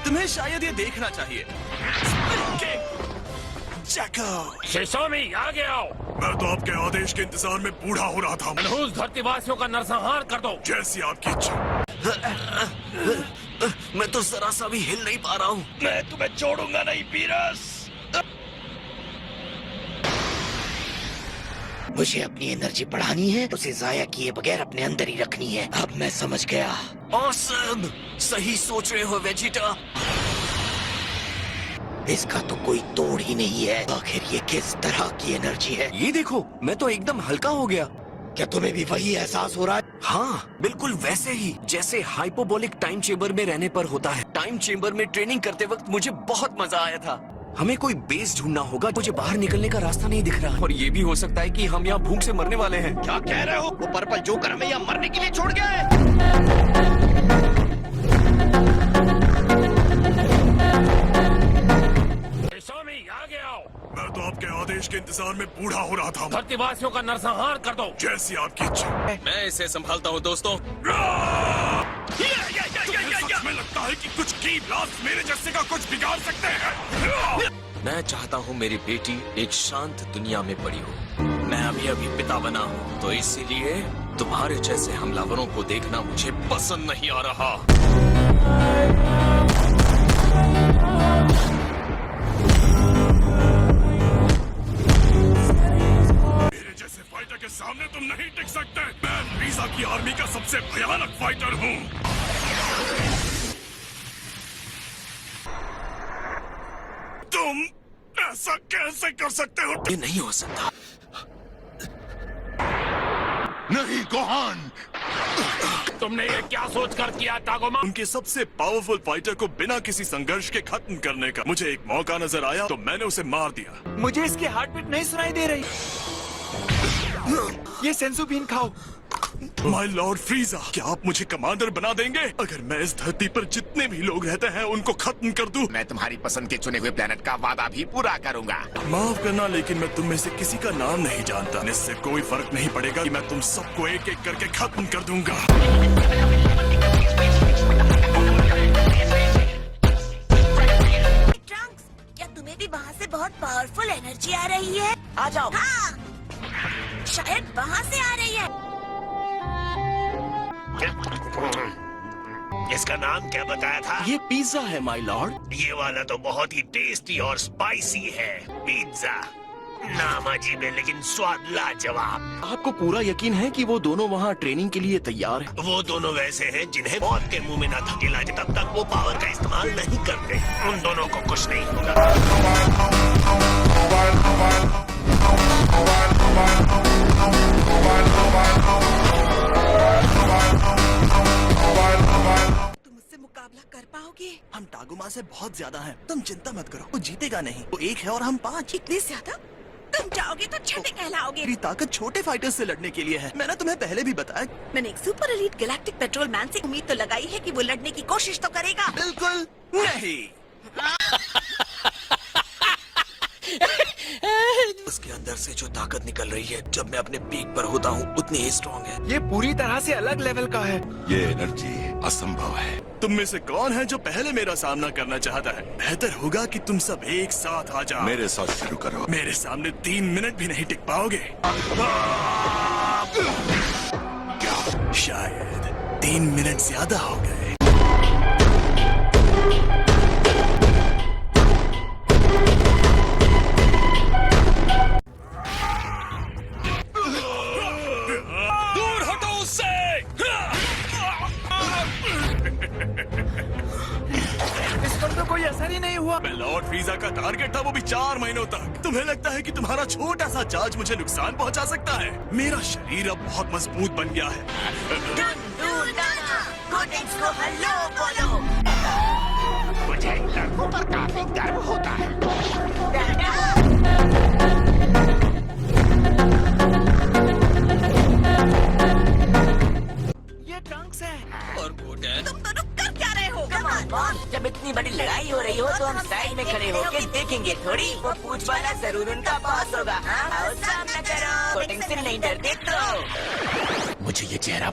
तुम्हें शायद ये देखना चाहिए। जैको, शिशोमी आगे आओ। मैं तो आपके आदेश के इंतजार में बूढ़ा हो रहा था। मनहूस धरतीवासियों का नरसंहार कर दो। जैसी आपकी इच्छा। मैं तो जरा सा भी हिल नहीं पा रहा हूँ। मैं तुम्हें छोड़ूंगा नहीं बीरस। मुझे अपनी एनर्जी बढ़ानी है, उसे जाया किए बगैर अपने अंदर ही रखनी है। अब मैं समझ गया। ऑसम, सही सोच रहे हो वेजिटा। इसका तो कोई तोड़ ही नहीं है। आखिर ये किस तरह की एनर्जी है? ये देखो, मैं तो एकदम हल्का हो गया। क्या तुम्हें भी वही एहसास हो रहा है? हाँ, बिल्कुल वैसे ही जैसे हाइपोबोलिक टाइम चेम्बर में रहने पर होता है। टाइम चेम्बर में ट्रेनिंग करते वक्त मुझे बहुत मजा आया था। हमें कोई बेस ढूंढना होगा। मुझे बाहर निकलने का रास्ता नहीं दिख रहा, और ये भी हो सकता है कि हम यहाँ भूख से मरने वाले हैं। क्या कह रहे हो? वो पर्पल जोकर हमें यहाँ मरने के लिए छोड़ गया है। शिशोमी आगे आओ। मैं तो आपके आदेश के इंतजार में बूढ़ा हो रहा था। धरतीवासियों का नरसंहार कर दो। जैसी आपकी इच्छा। मैं इसे संभालता हूँ दोस्तों। सच में लगता है कि कुछ की लास्ट मेरे जैसे का कुछ बिगाड़ सकते हैं। मैं चाहता हूँ मेरी बेटी एक शांत दुनिया में बड़ी हो। मैं अभी अभी पिता बना हूँ, तो इसीलिए तुम्हारे जैसे हमलावरों को देखना मुझे पसंद नहीं आ रहा। मेरे जैसे फाइटर के सामने तुम नहीं टिक सकते। मैं वीजा की आर्मी का सबसे भयानक फाइटर हूँ। तुम ऐसा कैसे कर सकते हो? ये नहीं हो सकता। नहीं गोहान, तुमने ये क्या सोचकर किया टागोमा? उनके सबसे पावरफुल फाइटर को बिना किसी संघर्ष के खत्म करने का मुझे एक मौका नजर आया, तो मैंने उसे मार दिया। मुझे इसकी हार्ट बीट नहीं सुनाई दे रही। ये सेंसू बीन खाओ। माय लॉर्ड फ्रीजा, क्या आप मुझे कमांडर बना देंगे? अगर मैं इस धरती पर जितने भी लोग रहते हैं उनको खत्म कर दूं। मैं तुम्हारी पसंद के चुने हुए प्लेनेट का वादा भी पूरा करूंगा। माफ करना, लेकिन मैं तुम में से किसी का नाम नहीं जानता। इससे कोई फर्क नहीं पड़ेगा कि मैं तुम सबको एक एक करके खत्म कर दूंगा। ट्रंक्स, क्या तुम्हें भी वहाँ से बहुत पावरफुल एनर्जी आ रही है? आ जाओ। हाँ, शायद वहाँ से आ रही है। इसका नाम क्या बताया था? ये पिज्जा है माय लॉर्ड। ये वाला तो बहुत ही टेस्टी और स्पाइसी है। पिज्जा नाम अजीब है लेकिन स्वाद लाजवाब। आपको पूरा यकीन है कि वो दोनों वहाँ ट्रेनिंग के लिए तैयार हैं? वो दोनों वैसे हैं जिन्हें मौत के मुंह में न धकेला जाए तब तक वो पावर का इस्तेमाल नहीं करते। उन दोनों को कुछ नहीं होगा। तुम उससे मुकाबला कर पाओगे? हम टागुमा से बहुत ज्यादा हैं। तुम चिंता मत करो, वो जीतेगा नहीं। वो 1 है और हम 5। इतने ज्यादा? तुम जाओगे तो छठे कहलाओगे। मेरी ताकत छोटे फाइटर्स से लड़ने के लिए है। मैंने तुम्हें पहले भी बताया। मैंने एक super elite galactic petrol man से उम्मीद तो लगाई है कि वो लड़ने की कोशिश तो करेगा। बिल्कुल नहीं। उसके अंदर से जो ताकत निकल रही है जब मैं अपने पीक पर होता हूँ उतनी ही स्ट्रॉन्ग है। ये पूरी तरह से अलग लेवल का है। ये एनर्जी असंभव है। तुम में से कौन है जो पहले मेरा सामना करना चाहता है? बेहतर होगा कि तुम सब एक साथ आ जाओ। मेरे साथ शुरू करो। मेरे सामने 3 मिनट भी नहीं टिक पाओगे। शायद 3 मिनट ज्यादा हो गए। दूर हटो उससे। इस पर तो कोई असर ही नहीं हुआ। मैं लॉर्ड फ्रीजा का टारगेट था, वो भी 4 महीनों तक। तुम्हें लगता है कि तुम्हारा छोटा सा चार्ज मुझे नुकसान पहुंचा सकता है? मेरा शरीर अब बहुत मजबूत बन गया है। कोडेक्स को हेलो बोलो। मुझे लड़कों पर काफी गर्व होता है। ये ट्रंक्स है। और कोडेक्स? तुम दोनों कर क्या रहे हो? जब इतनी बड़ी लड़ाई हो रही हो तो हम साइड में खड़े होकर देखेंगे थोड़ी। वो पूछ वाला जरूर उनका बॉस होगा। हाँ, आओ सामना करो। कोटिंग से नहीं डरते तो। मुझे ये चेहरा